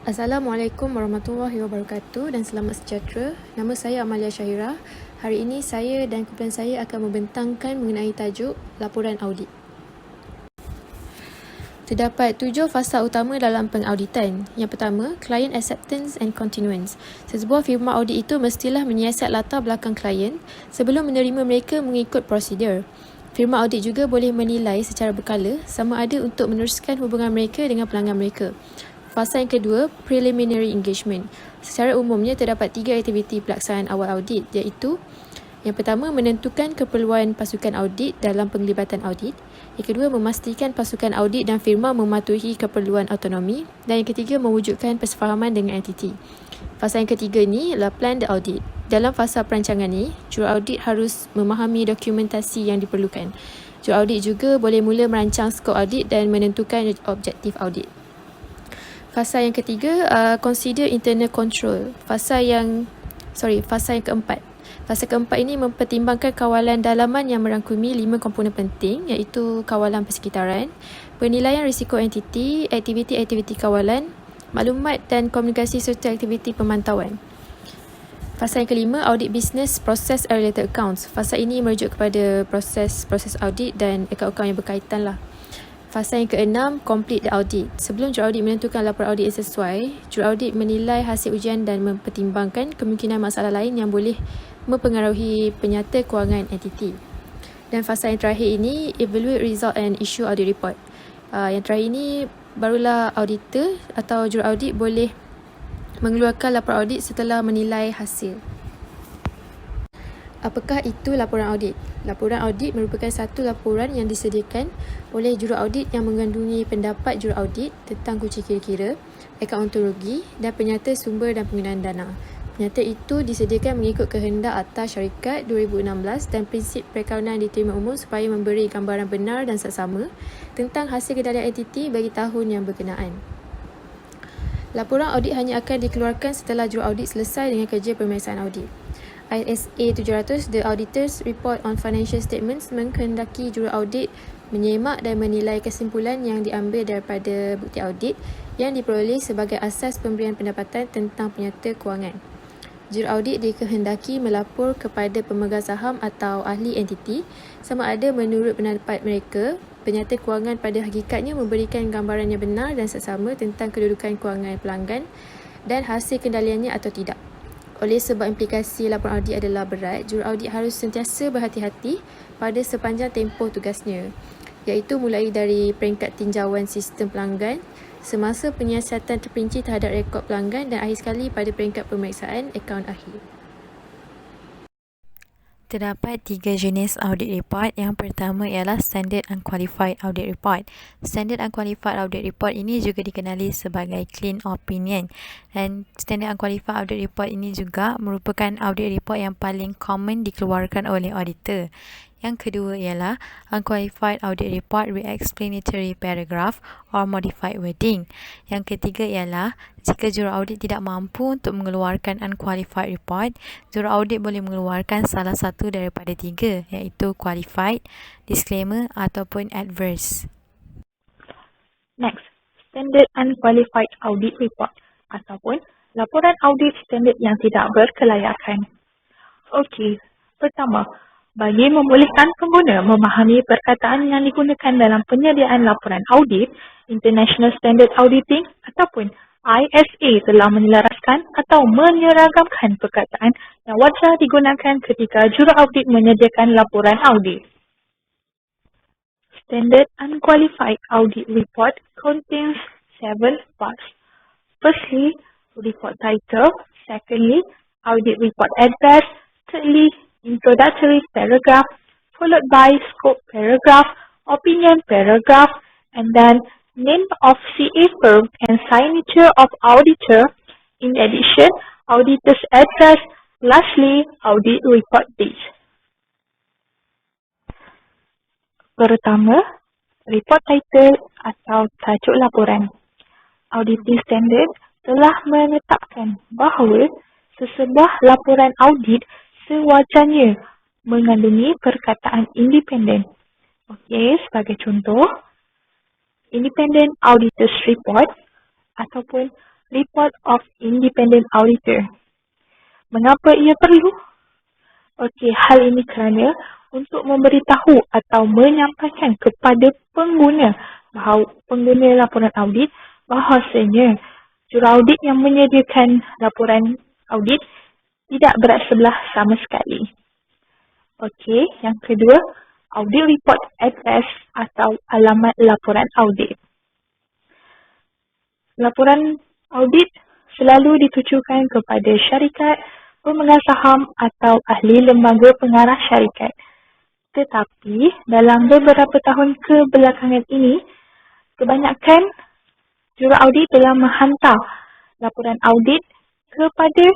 Assalamualaikum warahmatullahi wabarakatuh dan selamat sejahtera. Nama saya Amalia Syahira. Hari ini saya dan kumpulan saya akan membentangkan mengenai tajuk laporan audit. Terdapat 7 fasa utama dalam pengauditan. Yang pertama, client acceptance and continuance. Sesebuah firma audit itu mestilah menyiasat latar belakang klien sebelum menerima mereka mengikut prosedur. Firma audit juga boleh menilai secara berkala sama ada untuk meneruskan hubungan mereka dengan pelanggan mereka. Fasa yang kedua, preliminary engagement. Secara umumnya terdapat 3 aktiviti pelaksanaan awal audit, iaitu yang pertama, menentukan keperluan pasukan audit dalam penglibatan audit. Yang kedua, memastikan pasukan audit dan firma mematuhi keperluan autonomi. Dan yang ketiga, mewujudkan persefahaman dengan entiti. Fasa yang ketiga ni adalah plan the audit. Dalam fasa perancangan ni, juraaudit harus memahami dokumentasi yang diperlukan. Juraaudit juga boleh mula merancang skop audit dan menentukan objektif audit. Fasa yang ketiga, consider internal control. Fasa yang keempat. Fasa keempat ini mempertimbangkan kawalan dalaman yang merangkumi 5 komponen penting, iaitu kawalan persekitaran, penilaian risiko entiti, aktiviti-aktiviti kawalan, maklumat dan komunikasi serta aktiviti pemantauan. Fasa yang kelima, audit business process and related accounts. Fasa ini merujuk kepada proses audit dan akaun-akaun yang berkaitan lah. Fasa yang keenam, complete the audit. Sebelum juraudit menentukan laporan audit yang sesuai, juraudit menilai hasil ujian dan mempertimbangkan kemungkinan masalah lain yang boleh mempengaruhi penyata kewangan entiti. Dan fasa yang terakhir ini, evaluate result and issue audit report. Yang terakhir ini, barulah auditor atau juraudit boleh mengeluarkan laporan audit setelah menilai hasil. Apakah itu laporan audit? Laporan audit merupakan satu laporan yang disediakan oleh juraaudit yang mengandungi pendapat juraaudit tentang kunci kira-kira, akaun untung rugi dan penyata sumber dan penggunaan dana. Penyata itu disediakan mengikut kehendak Akta Syarikat 2016 dan prinsip perakaunan diterima umum supaya memberi gambaran benar dan saksama tentang hasil kendalian entiti bagi tahun yang berkenaan. Laporan audit hanya akan dikeluarkan setelah juraaudit selesai dengan kerja pemeriksaan audit. ISA 700, The Auditor's Report on Financial Statements, menghendaki juraaudit menyemak dan menilai kesimpulan yang diambil daripada bukti audit yang diperoleh sebagai asas pemberian pendapatan tentang penyata kewangan. Juraaudit dikehendaki melapor kepada pemegang saham atau ahli entiti sama ada menurut pendapat mereka, penyata kewangan pada hakikatnya memberikan gambaran yang benar dan seksama tentang kedudukan kewangan pelanggan dan hasil kendaliannya atau tidak. Oleh sebab implikasi laporan audit adalah berat, juraaudit harus sentiasa berhati-hati pada sepanjang tempoh tugasnya, iaitu mulai dari peringkat tinjauan sistem pelanggan, semasa penyiasatan terperinci terhadap rekod pelanggan dan akhir sekali pada peringkat pemeriksaan akaun akhir. Terdapat 3 jenis audit report. Yang pertama ialah Standard Unqualified Audit Report. Standard Unqualified Audit Report ini juga dikenali sebagai Clean Opinion. Dan Standard Unqualified Audit Report ini juga merupakan audit report yang paling common dikeluarkan oleh auditor. Yang kedua ialah Unqualified Audit Report with Explanatory Paragraph or Modified Wording. Yang ketiga ialah jika juraaudit tidak mampu untuk mengeluarkan Unqualified Report, juraaudit boleh mengeluarkan salah satu daripada 3, iaitu Qualified, Disclaimer ataupun Adverse. Next, Standard Unqualified Audit Report ataupun laporan audit standard yang tidak berkelayakan. Okey, pertama, bagi membolehkan pengguna memahami perkataan yang digunakan dalam penyediaan laporan audit, International Standard Auditing ataupun ISA telah menyelaraskan atau menyeragamkan perkataan yang wajar digunakan ketika juraaudit menyediakan laporan audit. Standard Unqualified Audit Report contains 7 parts. Firstly, report title. Secondly, audit report address. Thirdly, introductory paragraph, followed by scope paragraph, opinion paragraph, and then name of CA firm and signature of auditor. In addition, auditor's address. Lastly, audit report date. Pertama, report title atau tajuk laporan. Auditing standard telah menetapkan bahawa sesebuah laporan audit sewajarnya mengandungi perkataan independen. Okey, sebagai contoh, Independent Auditor's Report ataupun Report of Independent Auditor. Mengapa ia perlu? Okey, hal ini kerana untuk memberitahu atau menyampaikan kepada pengguna laporan audit bahawasanya juraaudit yang menyediakan laporan audit tidak berat sebelah sama sekali. Okey, yang kedua, audit report address atau alamat laporan audit. Laporan audit selalu ditujukan kepada syarikat, pemegang saham atau ahli lembaga pengarah syarikat. Tetapi dalam beberapa tahun kebelakangan ini, kebanyakan juraaudit telah menghantar laporan audit kepada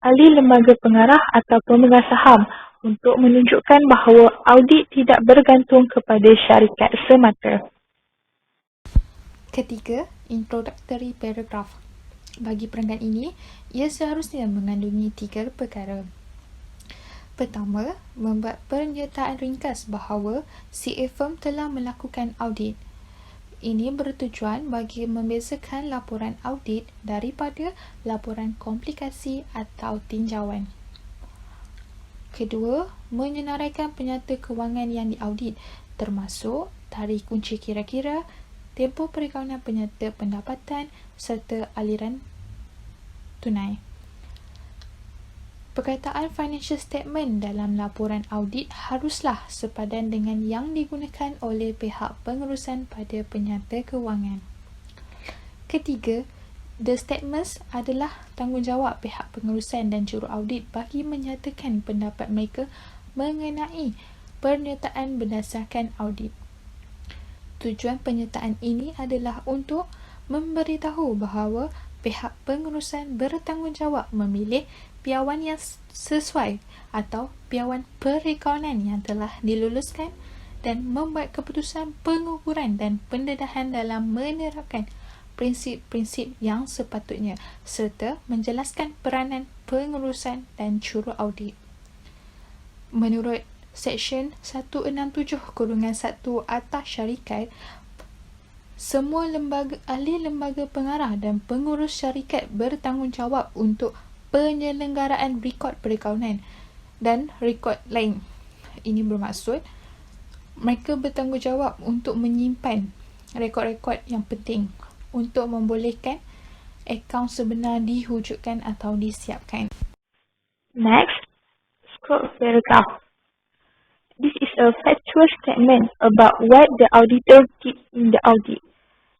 ahli lembaga pengarah atau pemegang saham untuk menunjukkan bahawa audit tidak bergantung kepada syarikat semata. Ketiga, introductory paragraph. Bagi perenggan ini, ia seharusnya mengandungi 3 perkara. Pertama, membuat pernyataan ringkas bahawa CA firm telah melakukan audit. Ini bertujuan bagi membezakan laporan audit daripada laporan komplikasi atau tinjauan. Kedua, menyenaraikan penyata kewangan yang diaudit, termasuk tarikh kunci kira-kira, tempoh perikanan penyata pendapatan serta aliran tunai. Perkataan financial statement dalam laporan audit haruslah sepadan dengan yang digunakan oleh pihak pengurusan pada penyata kewangan. Ketiga, the statements adalah tanggungjawab pihak pengurusan dan juraaudit bagi menyatakan pendapat mereka mengenai pernyataan berdasarkan audit. Tujuan penyertaan ini adalah untuk memberitahu bahawa pihak pengurusan bertanggungjawab memilih piawan yang sesuai atau piawan perikanan yang telah diluluskan dan membuat keputusan pengukuran dan pendedahan dalam menerapkan prinsip-prinsip yang sepatutnya serta menjelaskan peranan pengurusan dan juraaudit. Menurut Seksyen 167-1 atas syarikat, semua ahli lembaga pengarah dan pengurus syarikat bertanggungjawab untuk penyelenggaraan rekod perikanan dan rekod lain. Ini bermaksud mereka bertanggungjawab untuk menyimpan rekod-rekod yang penting untuk membolehkan akaun sebenar diwujudkan atau disiapkan. Next, scope paragraph. This is a factual statement about what the auditor did in the audit.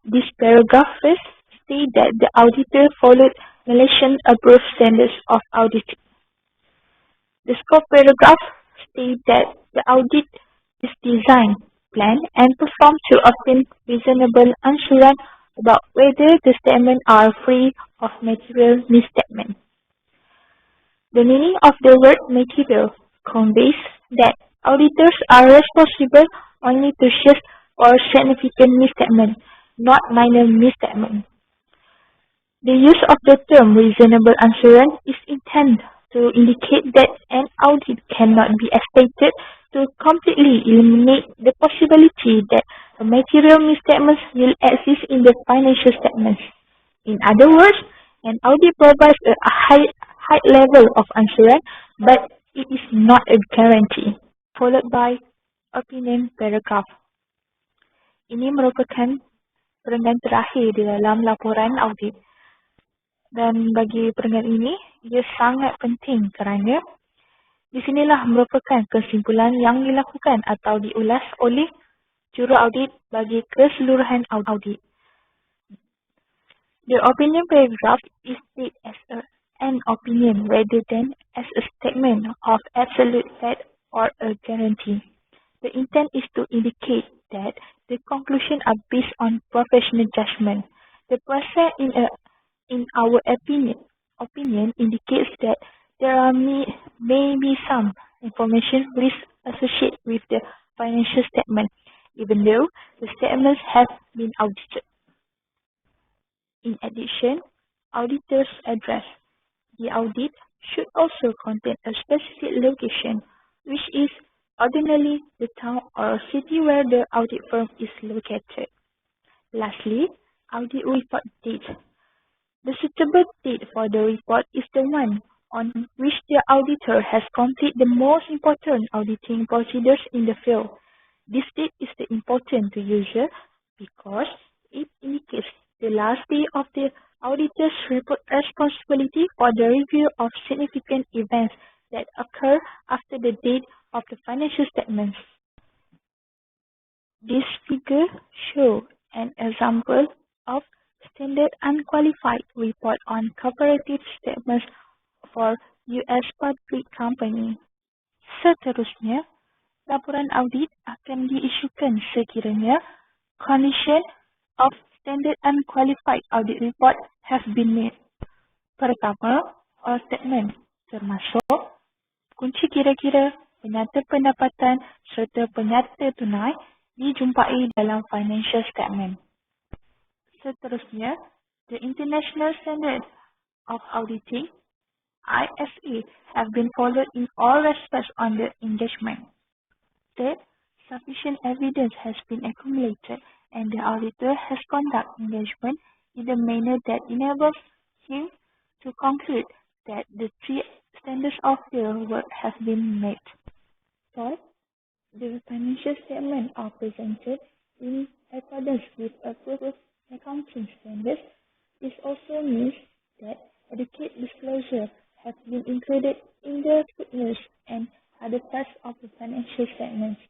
This paragraph first states that the auditor followed Malaysian approved standards of auditing. The scope paragraph states that the audit is designed, planned, and performed to obtain reasonable assurance about whether the statements are free of material misstatement. The meaning of the word material conveys that auditors are responsible only to shift or significant misstatement, not minor misstatement. The use of the term reasonable assurance is intended to indicate that an audit cannot be expected to completely eliminate the possibility that a material misstatement will exist in the financial statements. In other words, an audit provides a high level of assurance, but it is not a guarantee. Followed by opinion paragraph. Ini merupakan perenggan terakhir di dalam laporan audit. Dan bagi perenggan ini, ia sangat penting kerana di sinilah merupakan kesimpulan yang dilakukan atau diulas oleh juraaudit bagi keseluruhan audit. The opinion paragraph is stated as an opinion rather than as a statement of absolute fact or a guarantee. The intent is to indicate that the conclusions are based on professional judgment. The process in our opinion indicates that there may be some information risk associated with the financial statement, even though the statements have been audited. In addition, auditor's address. The audit should also contain a specific location, which is ordinarily the town or city where the audit firm is located. Lastly, audit report date. The suitable date for the report is the one on which the auditor has completed the most important auditing procedures in the field. This date is important to user because it indicates the last day of the auditor's responsibility for the review of significant events that occur after the date of the financial statements. This figure shows an example of standard unqualified report on comparative statements for US public company. Seterusnya, laporan audit akan diisukan sekiranya condition of standard unqualified audit report have been met. Pertama, all statement termasuk kunci kira-kira, penyata pendapatan serta penyata tunai dijumpai dalam financial statement. Seterusnya, the International Standard of Auditing (ISA) have been followed in all respects on the engagement. Third, sufficient evidence has been accumulated and the auditor has conducted engagement in a manner that enables him to conclude that the three standards of the work have been met. Fourth, the financial statements are presented in accordance with approved accounting standards. This also means that adequate disclosure have been included in the footnotes and other parts of the financial statements.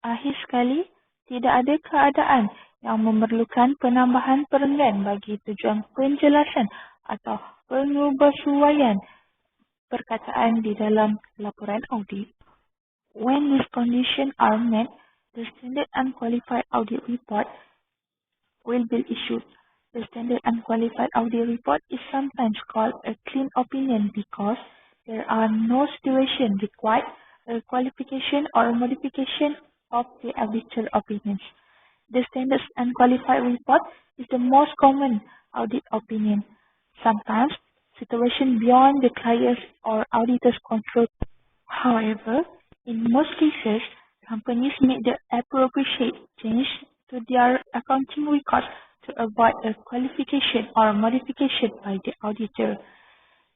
Akhir sekali, tidak ada keadaan yang memerlukan penambahan perenggan bagi tujuan penjelasan atau penyesuaian perkataan di dalam laporan audit. When these conditions are met, the standard unqualified audit report will be issued. The standard unqualified audit report is sometimes called a clean opinion because there are no situations required a qualification or modification of the auditor opinions. The standard unqualified report is the most common audit opinion. Sometimes, situations beyond the client's or auditor's control. However, in most cases, companies make the appropriate change to their accounting records to avoid a qualification or modification by the auditor.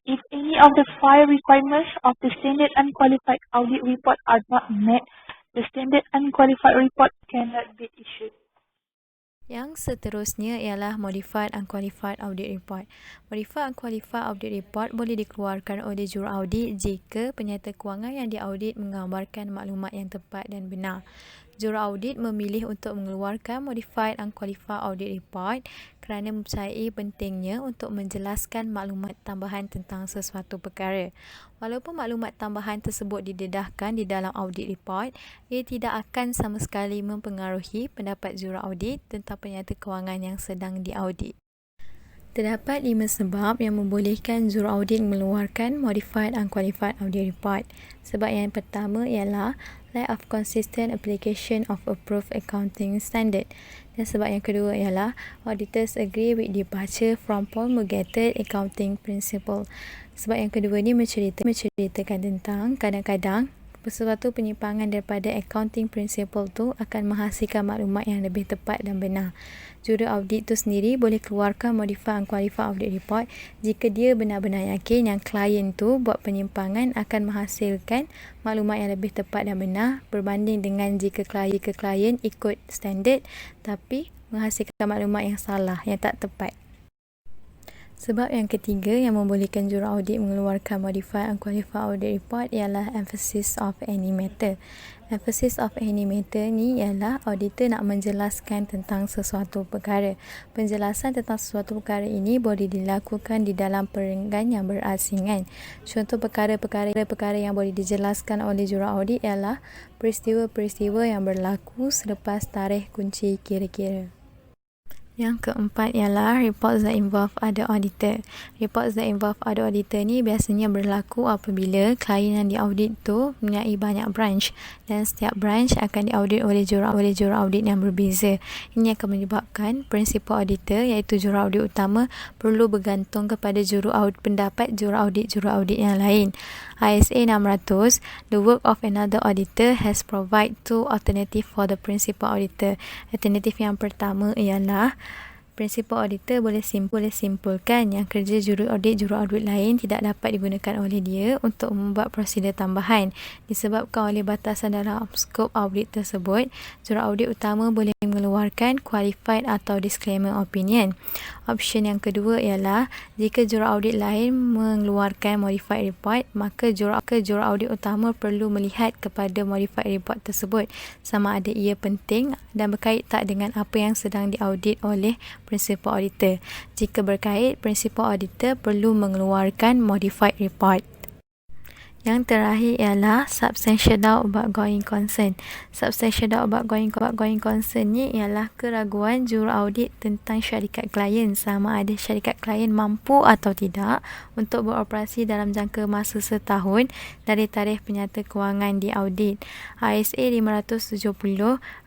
If any of the 5 requirements of the standard unqualified audit report are not met, the standard unqualified report cannot be issued. Yang seterusnya ialah Modified Unqualified Audit Report. Modified Unqualified Audit Report boleh dikeluarkan oleh juraudit jika penyata kewangan yang diaudit menggambarkan maklumat yang tepat dan benar. Juraudit memilih untuk mengeluarkan Modified Unqualified Audit Report kerana mempercayai pentingnya untuk menjelaskan maklumat tambahan tentang sesuatu perkara. Walaupun maklumat tambahan tersebut didedahkan di dalam audit report, ia tidak akan sama sekali mempengaruhi pendapat juraudit tentang penyata kewangan yang sedang diaudit. Terdapat 5 sebab yang membolehkan juraudit mengeluarkan Modified Unqualified Audit Report. Sebab yang pertama ialah lack of consistent application of approved accounting standard. Dan sebab yang kedua ialah auditors agree with departure from promulgated accounting principle. Sebab yang kedua ni menceritakan tentang kadang-kadang sesuatu penyimpangan daripada accounting principle tu akan menghasilkan maklumat yang lebih tepat dan benar. Juraudit tu sendiri boleh keluarkan Modified Unqualified Audit Report jika dia benar-benar yakin yang klien tu buat penyimpangan akan menghasilkan maklumat yang lebih tepat dan benar berbanding dengan jika klien ikut standard tapi menghasilkan maklumat yang salah, yang tak tepat. Sebab yang ketiga yang membolehkan juraudit mengeluarkan Modified Unqualified Audit Report ialah emphasis of any matter. Emphasis of any matter ni ialah auditor nak menjelaskan tentang sesuatu perkara. Penjelasan tentang sesuatu perkara ini boleh dilakukan di dalam perenggan yang berasingan. Contoh perkara yang boleh dijelaskan oleh juraudit ialah peristiwa-peristiwa yang berlaku selepas tarikh kunci kira-kira. Yang keempat ialah reports that involve other auditor. Reports that involve other auditor ni biasanya berlaku apabila klien yang diaudit tu mempunyai banyak branch dan setiap branch akan diaudit oleh juraudit yang berbeza. Ini akan menyebabkan prinsipal auditor iaitu juraudit utama perlu bergantung kepada pendapat juraudit yang lain. ISA 600, the work of another auditor has provided two alternatives for the principal auditor. Alternatif yang pertama ialah Prinsipal auditor boleh simpulkan yang kerja juru audit lain tidak dapat digunakan oleh dia untuk membuat prosedur tambahan. Disebabkan oleh batasan dalam skop audit tersebut, juru audit utama boleh mengeluarkan qualified atau disclaimer opinion. Option yang kedua ialah jika juru audit lain mengeluarkan modified report, maka juru audit utama perlu melihat kepada modified report tersebut sama ada ia penting dan berkait tak dengan apa yang sedang diaudit oleh Principal Auditor. Jika berkait, Principal Auditor perlu mengeluarkan modified report. Yang terakhir ialah substantial doubt about going concern. Substantial doubt about going concern ni ialah keraguan juru audit tentang syarikat klien sama ada syarikat klien mampu atau tidak untuk beroperasi dalam jangka masa setahun dari tarikh penyata kewangan diaudit. ISA 570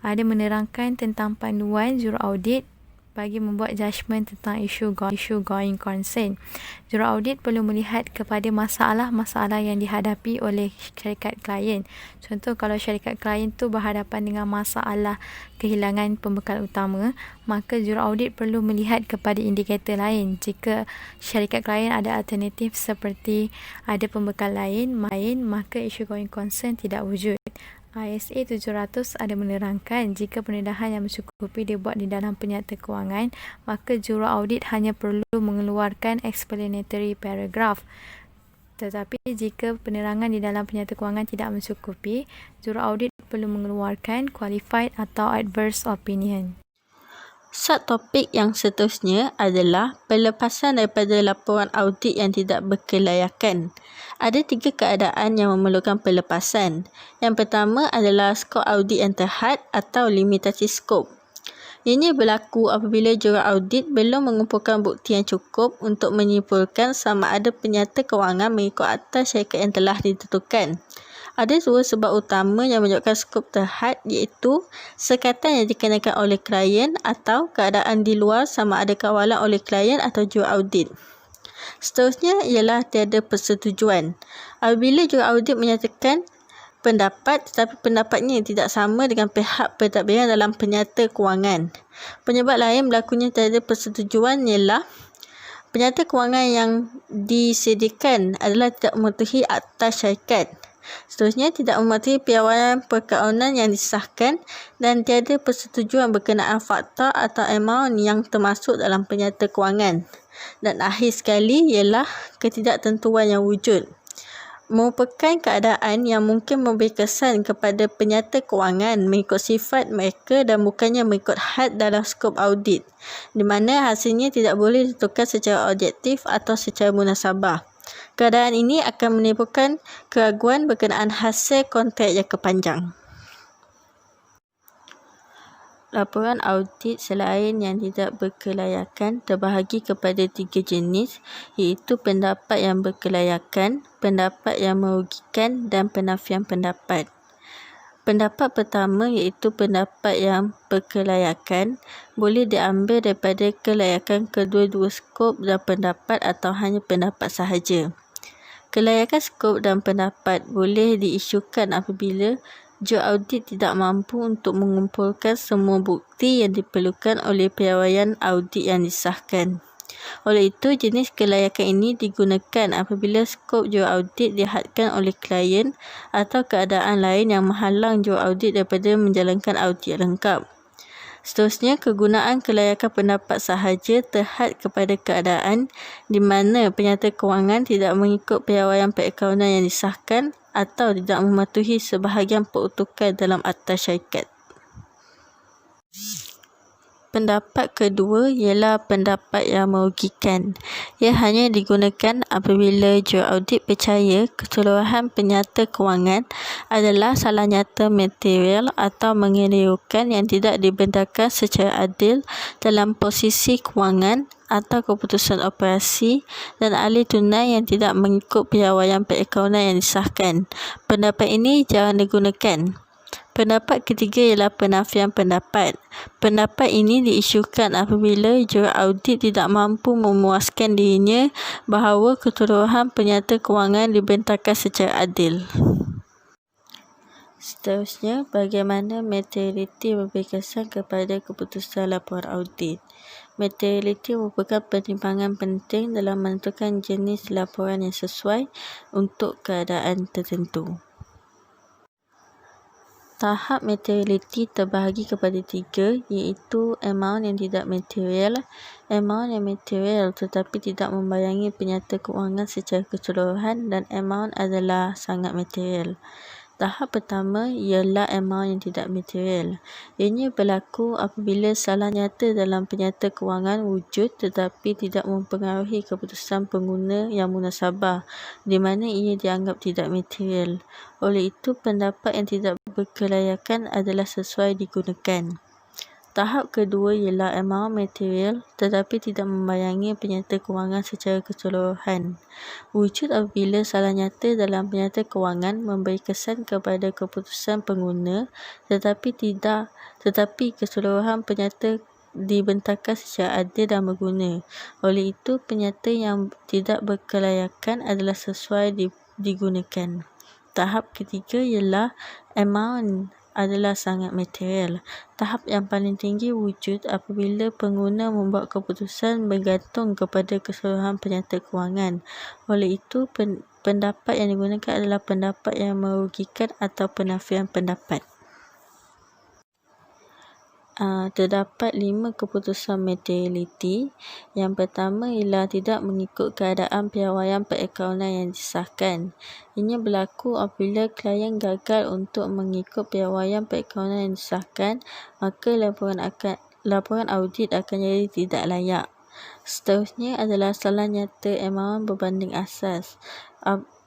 ada menerangkan tentang panduan juru audit bagi membuat judgement tentang isu going concern. Juru audit perlu melihat kepada masalah-masalah yang dihadapi oleh syarikat klien. Contoh, kalau syarikat klien tu berhadapan dengan masalah kehilangan pembekal utama, maka juru audit perlu melihat kepada indikator lain. Jika syarikat klien ada alternatif seperti ada pembekal lain, maka isu going concern tidak wujud. ISA 700 ada menerangkan jika pendedahan yang mencukupi dibuat di dalam penyata kewangan, maka juru audit hanya perlu mengeluarkan explanatory paragraph. Tetapi jika penerangan di dalam penyata kewangan tidak mencukupi, juru audit perlu mengeluarkan qualified atau adverse opinion. Subtopik yang seterusnya adalah pelepasan daripada laporan audit yang tidak berkelayakan. Ada 3 keadaan yang memerlukan pelepasan. Yang pertama adalah skop audit yang terhad atau limitasi skop. Ini berlaku apabila juru audit belum mengumpulkan bukti yang cukup untuk menyimpulkan sama ada penyata kewangan mengikut akta syarikat yang telah ditentukan. Ada 2 sebab utama yang menyebabkan skop terhad, iaitu sekatan yang dikenakan oleh klien atau keadaan di luar sama ada kawalan oleh klien atau juru audit. Seterusnya ialah tiada persetujuan. Apabila juru audit menyatakan pendapat tetapi pendapatnya tidak sama dengan pihak pentadbiran dalam penyata kewangan. Penyebab lain berlakunya tiada persetujuan ialah penyata kewangan yang disediakan adalah tidak mematuhi akta syarikat. Seterusnya, tidak mematuhi piawaian perkaunan yang disahkan dan tiada persetujuan berkenaan fakta atau amaun yang termasuk dalam penyata kewangan. Dan akhir sekali ialah ketidaktentuan yang wujud. Merupakan keadaan yang mungkin memberi kesan kepada penyata kewangan mengikut sifat mereka dan bukannya mengikut had dalam skop audit, di mana hasilnya tidak boleh ditentukan secara objektif atau secara munasabah. Keadaan ini akan menimbulkan keraguan berkenaan hasil kontrak jangka panjang. Laporan audit selain yang tidak berkelayakan terbahagi kepada 3 jenis, iaitu pendapat yang berkelayakan, pendapat yang merugikan dan penafian pendapat. Pendapat pertama iaitu pendapat yang berkelayakan boleh diambil daripada kelayakan kedua-dua skop dan pendapat atau hanya pendapat sahaja. Kelayakan skop dan pendapat boleh diisukan apabila juru audit tidak mampu untuk mengumpulkan semua bukti yang diperlukan oleh piawaian audit yang disahkan. Oleh itu, jenis kelayakan ini digunakan apabila skop juru audit dihadkan oleh klien atau keadaan lain yang menghalang juru audit daripada menjalankan audit lengkap. Seterusnya, kegunaan kelayakan pendapat sahaja terhad kepada keadaan di mana penyata kewangan tidak mengikut piawaian perakaunan yang disahkan atau tidak mematuhi sebahagian peruntukan dalam akta syarikat. Pendapat kedua ialah pendapat yang merugikan. Ia hanya digunakan apabila juru audit percaya keseluruhan penyata kewangan adalah salah nyata material atau mengelirukan yang tidak dibenarkan secara adil dalam posisi kewangan atau keputusan operasi dan ahli tunai yang tidak mengikut piawaian perakaunan yang disahkan. Pendapat ini jarang digunakan. Pendapat ketiga ialah penafian pendapat. Pendapat ini diisukan apabila juru audit tidak mampu memuaskan dirinya bahawa keseluruhan penyata kewangan dibentangkan secara adil. Seterusnya, bagaimana materialiti memberi kesan kepada keputusan laporan audit. Materiality merupakan pertimbangan penting dalam menentukan jenis laporan yang sesuai untuk keadaan tertentu. Tahap materiality terbahagi kepada 3, iaitu amount yang tidak material, amount yang material tetapi tidak membayangi penyata kewangan secara keseluruhan, dan amount adalah sangat material. Tahap pertama ialah amount yang tidak material. Ianya berlaku apabila salah nyata dalam penyata kewangan wujud tetapi tidak mempengaruhi keputusan pengguna yang munasabah, di mana ia dianggap tidak material. Oleh itu, pendapat yang tidak berkelayakan adalah sesuai digunakan. Tahap kedua ialah amount material tetapi tidak membayangi penyata kewangan secara keseluruhan. Wujud apabila salah nyata dalam penyata kewangan memberi kesan kepada keputusan pengguna tetapi keseluruhan penyata dibentangkan secara adil dan berguna. Oleh itu, penyata yang tidak berkelayakan adalah sesuai digunakan. Tahap ketiga ialah amount adalah sangat material. Tahap yang paling tinggi wujud apabila pengguna membuat keputusan bergantung kepada keseluruhan penyata kewangan. Oleh itu, pendapat yang digunakan adalah pendapat yang merugikan atau penafian pendapat. Terdapat 5 keputusan materiality. Yang pertama ialah tidak mengikut keadaan piawaian perakaunan yang disahkan. Ini berlaku apabila klien gagal untuk mengikut piawaian perakaunan yang disahkan, maka laporan audit akan jadi tidak layak. Seterusnya adalah salah nyata amount berbanding asas.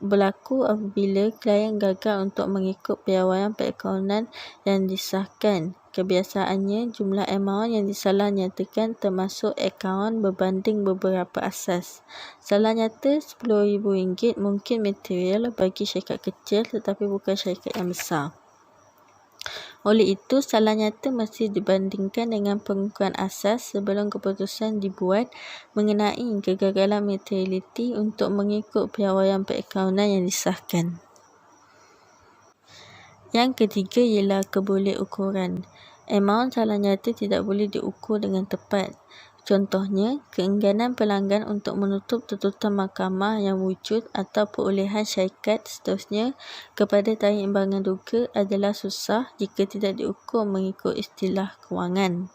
Berlaku apabila klien gagal untuk mengikut piawaian perakaunan yang disahkan. Kebiasaannya, jumlah amount yang disalah nyatakan termasuk akaun berbanding beberapa asas. Salah nyata RM10,000 mungkin material bagi syarikat kecil tetapi bukan syarikat yang besar. Oleh itu, salah nyata mesti dibandingkan dengan pengukuran asas sebelum keputusan dibuat mengenai kegagalan materiality untuk mengikut piawaian perakaunan yang disahkan. Yang ketiga ialah keboleh-ukuran. Amount salah nyata tidak boleh diukur dengan tepat. Contohnya, keengganan pelanggan untuk menutup tuntutan mahkamah yang wujud atau perolehan syarikat seterusnya kepada tarikh imbangan duga adalah susah jika tidak diukur mengikut istilah kewangan.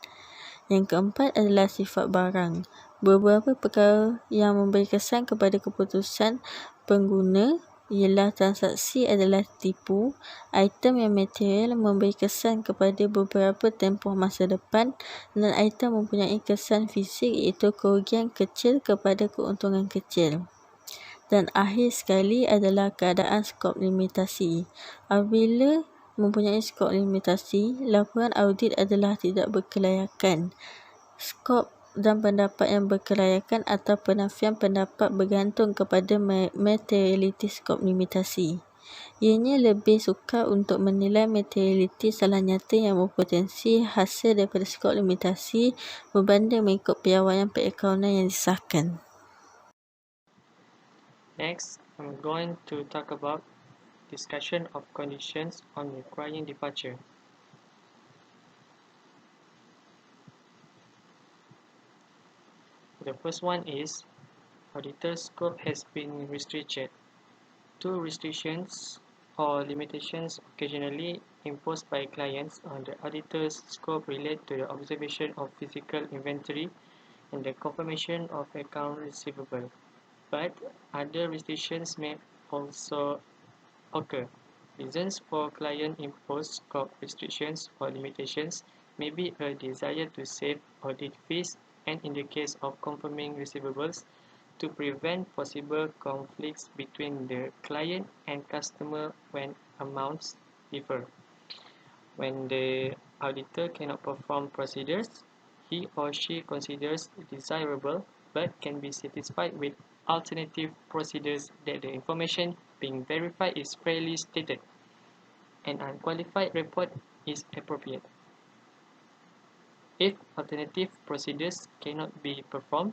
Yang keempat adalah sifat barang. Beberapa perkara yang memberi kesan kepada keputusan pengguna ialah transaksi adalah tipu, item yang material memberi kesan kepada beberapa tempoh masa depan, dan item mempunyai kesan fisik iaitu kerugian kecil kepada keuntungan kecil. Dan akhir sekali adalah keadaan skop limitasi. Apabila mempunyai skop limitasi, laporan audit adalah tidak berkelayakan. Skop dan pendapat yang berkelayakan atau penafian pendapat bergantung kepada materiality skop limitasi. Ianya lebih sukar untuk menilai materiality salah nyata yang berpotensi hasil daripada skop limitasi berbanding mengikut piawaian perakaunan yang disahkan. Next, I'm going to talk about discussion of conditions on requiring departure. The first one is auditor's scope has been restricted. Two restrictions or limitations occasionally imposed by clients on the auditor's scope relate to the observation of physical inventory and the confirmation of account receivable. But other restrictions may also occur. Reasons for client-imposed scope restrictions or limitations may be a desire to save audit fees and, in the case of confirming receivables, to prevent possible conflicts between the client and customer when amounts differ. When the auditor cannot perform procedures he or she considers desirable but can be satisfied with alternative procedures that the information being verified is fairly stated. An unqualified report is appropriate. If alternative procedures cannot be performed,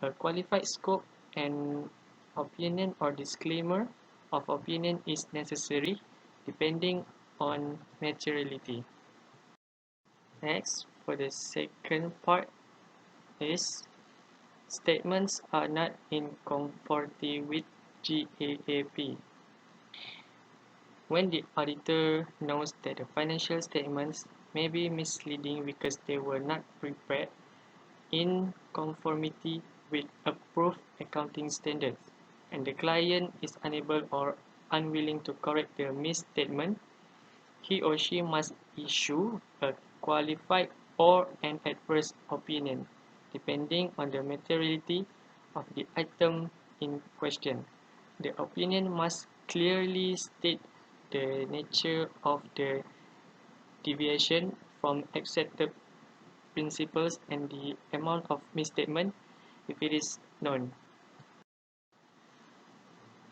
a qualified scope and opinion or disclaimer of opinion is necessary depending on materiality. Next, for the second part, is statements are not in conformity with GAAP. When the auditor knows that the financial statements may be misleading because they were not prepared in conformity with approved accounting standards, and the client is unable or unwilling to correct the misstatement, he or she must issue a qualified or an adverse opinion, depending on the materiality of the item in question. The opinion must clearly state the nature of the deviation from accepted principles and the amount of misstatement if it is known.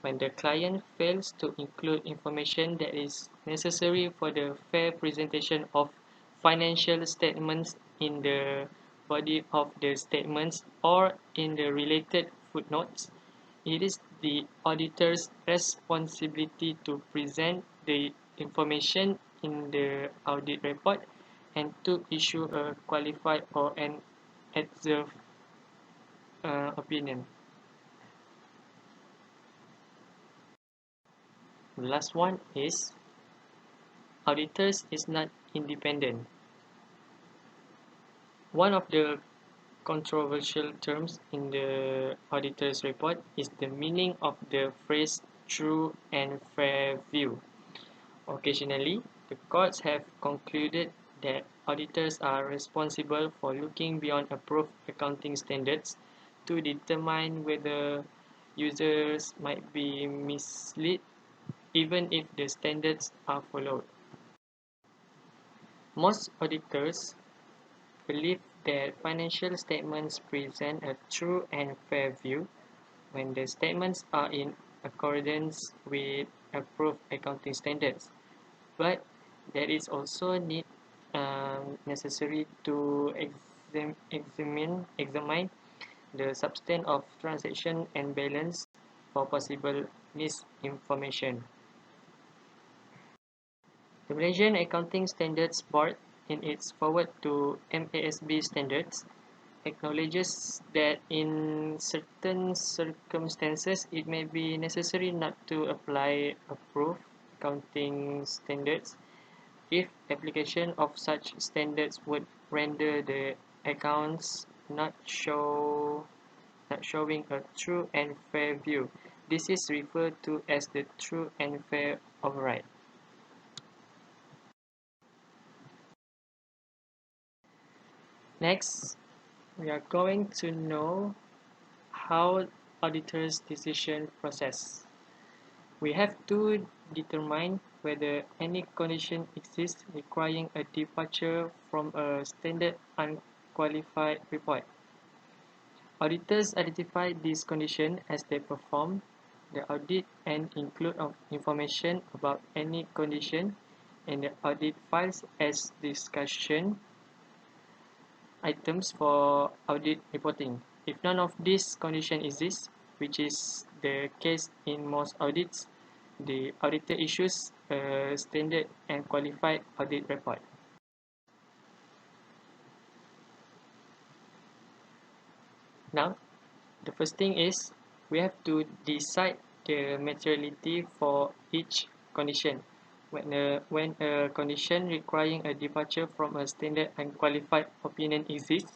When the client fails to include information that is necessary for the fair presentation of financial statements in the body of the statements or in the related footnotes, it is the auditor's responsibility to present the information in the audit report and to issue a qualified or an adverse opinion. The last one is auditors is not independent. One of the controversial terms in the auditor's report is the meaning of the phrase true and fair view. Occasionally, the courts have concluded that auditors are responsible for looking beyond approved accounting standards to determine whether users might be misled even if the standards are followed. Most auditors believe that financial statements present a true and fair view when the statements are in accordance with approved accounting standards. But there is also need necessary to examine the substance of transaction and balance for possible misinformation. The Malaysian Accounting Standards Board, in its forward to MASB standards, acknowledges that in certain circumstances it may be necessary not to apply approved accounting standards if application of such standards would render the accounts not showing a true and fair view. This is referred to as the true and fair override. Next, we are going to know how auditors' decision process. We have to determine whether any condition exists requiring a departure from a standard unqualified report. Auditors identify these conditions as they perform the audit and include information about any condition in the audit files as discussion items for audit reporting. If none of these conditions exist, which is the case in most audits, the auditor issues a standard and qualified audit report. Now, the first thing is we have to decide the materiality for each condition. When a condition requiring a departure from a standard unqualified opinion exists,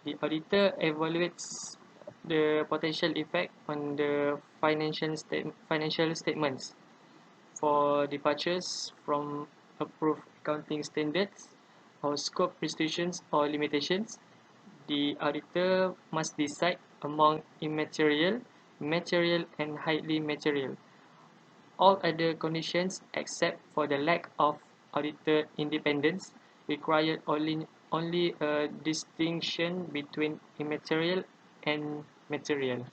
the auditor evaluates the potential effect on the financial statements for departures from approved accounting standards or scope restrictions or limitations. The auditor must decide among immaterial, material, and highly material. All other conditions except for the lack of auditor independence require only a distinction between immaterial and material.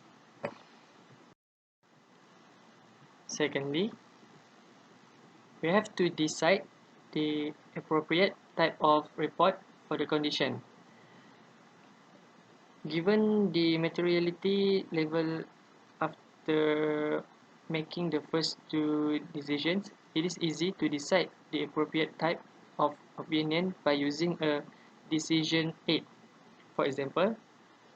Secondly, we have to decide the appropriate type of report for the condition. Given the materiality level after making the first two decisions, it is easy to decide the appropriate type of opinion by using a decision aid. For example,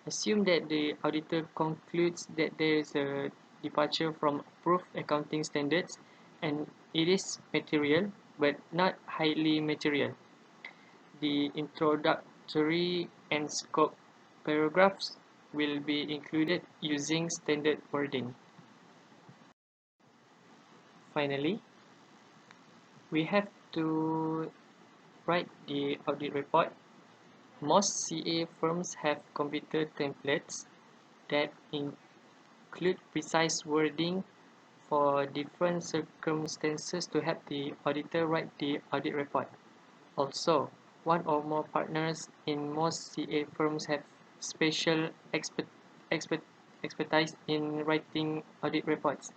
Assume that the auditor concludes that there is a departure from approved accounting standards and it is material but not highly material. The introductory and scope paragraphs will be included using standard wording. Finally, we have to write the audit report. Most CA firms have computer templates that include precise wording for different circumstances to help the auditor write the audit report. Also, one or more partners in most CA firms have special expertise in writing audit reports.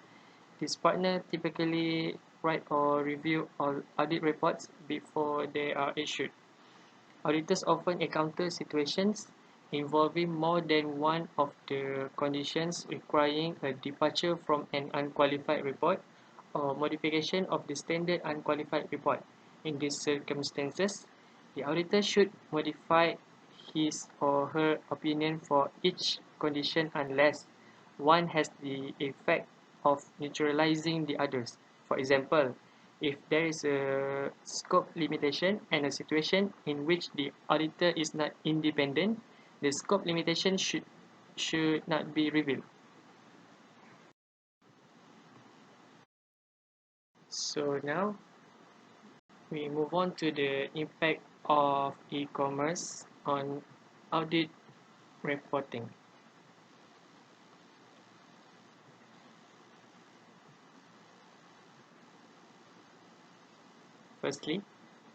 This partner typically write or review all audit reports before they are issued. Auditors often encounter situations involving more than one of the conditions requiring a departure from an unqualified report or modification of the standard unqualified report. In these circumstances, the auditor should modify his or her opinion for each condition unless one has the effect of neutralizing the others. For example, if there is a scope limitation and a situation in which the auditor is not independent, the scope limitation should not be revealed. So now we move on to the impact of e-commerce on audit reporting. Firstly,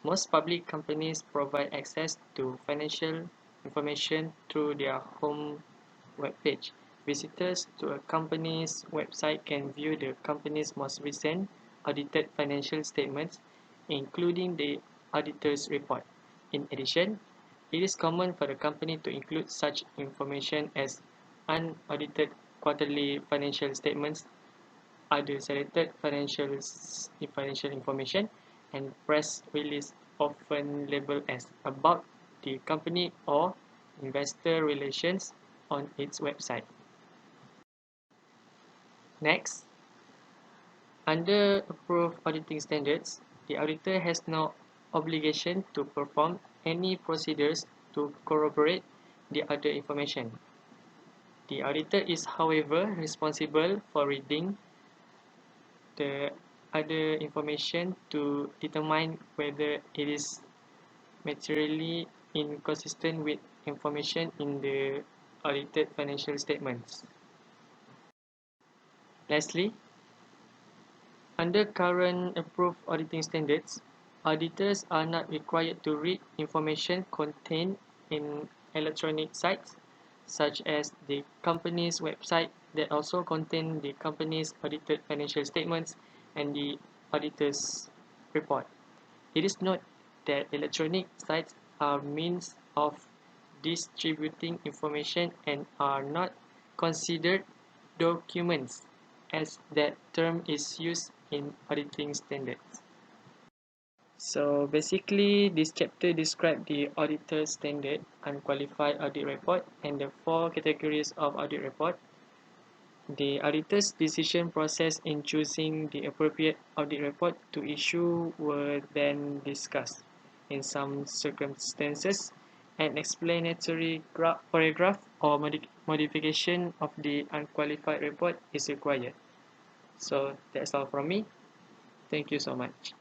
most public companies provide access to financial information through their home webpage. Visitors to a company's website can view the company's most recent audited financial statements, including the auditor's report. In addition, it is common for the company to include such information as unaudited quarterly financial statements, other selected financial information, and press release often labeled as about the company or investor relations on its website. Next, under approved auditing standards, the auditor has no obligation to perform any procedures to corroborate the other information. The auditor is, however, responsible for reading the other information to determine whether it is materially inconsistent with information in the audited financial statements. Lastly, under current approved auditing standards, auditors are not required to read information contained in electronic sites, such as the company's website that also contain the company's audited financial statements and the auditor's report. It is noted that electronic sites are means of distributing information and are not considered documents, as that term is used in auditing standards. So basically, this chapter describes the auditor standard, unqualified audit report, and the 4 categories of audit report. The auditor's decision process in choosing the appropriate audit report to issue were then discussed. In some circumstances, an explanatory paragraph or modification of the unqualified report is required. So that's all from me. Thank you so much.